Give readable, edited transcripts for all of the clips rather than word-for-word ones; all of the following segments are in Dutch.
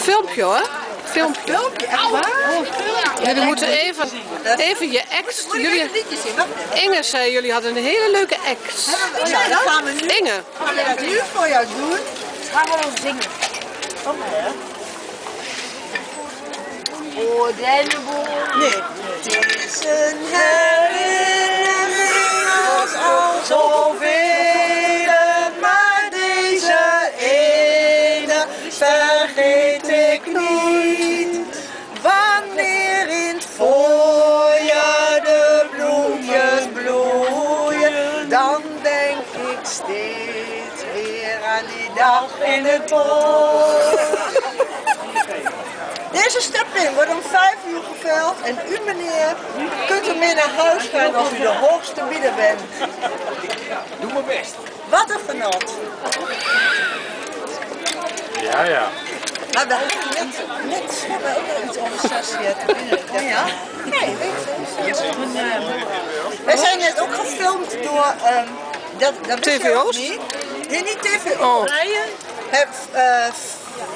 Filmpje hoor. Filmpje. Filmpje, echt waar? Jullie moeten even je ex. Jullie, Inge zei jullie hadden een hele leuke ex. Ja, dat gaan we nu. Inge. Gaan we dat nu voor jou doen? Gaan we dan zingen? Kom maar, hè? Voor dennenboom. Nee. Het is een herinnering als al zoveel, maar deze ene vergeet ik niet. Wanneer in het voorjaar de bloempjes bloeien, dan denk ik steeds weer aan die dag in het bos. Deze stepling wordt om 5 uur geveld en u meneer kunt ermee naar huis gaan als u de hoogste bieder bent. Doe mijn best. Wat een genot. Ja, ja. Maar we hebben net hebben we ook nog iets over Saskia te binnen. Oh ja? Nee, weet je. Wij zijn net ook gefilmd door dat wist je ook TVO's? niet. Nee, niet TVO's. Oh.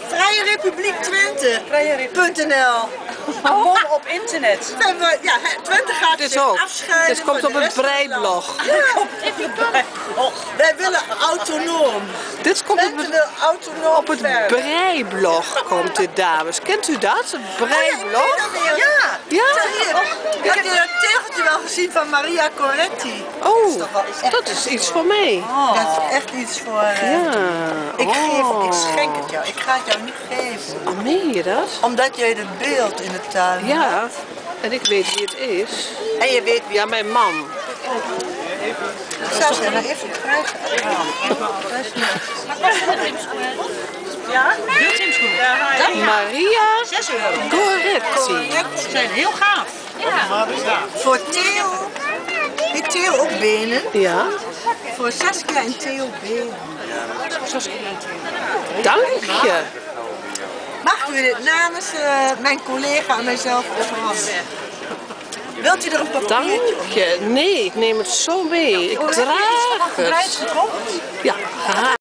Vrije Republiek Twente.nl. Gewoon op internet. Ja, Twente gaat Dit zich ook. afscheiden. Dit komt van op de een rest van het breiblog. land. Ja. Wij willen autonoom. Dit komt Twente wil autonoom op het verder. breiblog komt dit, dames. Kent u dat? Het breiblog? Ja. Ja? Heb je dat tegeltje wel gezien van Maria Coretti? Oh, dat is iets voor mij. Dat is echt iets voor... Ja. Ik schenk het jou. Ik ga het jou niet geven. Oh, meen je dat? Omdat jij het beeld in de tuin Ja. hebt. En ik weet wie het is. En je weet wie... Ja, mijn man. Saskia, nou even het prijs. Ja? Beeldteamschoenen. Maria 6 euro. Goretti. Ze zijn heel gaaf. Voor Theo. Heeft Theo ook benen? Ja, Voor Saskia en Theo benen. dank je. Mag u dit namens mijn collega en mijzelf overhandigen? Wilt u er een Dank papiertje op? je. Nee, ik neem het zo mee. Ik draag het. Ja, haha.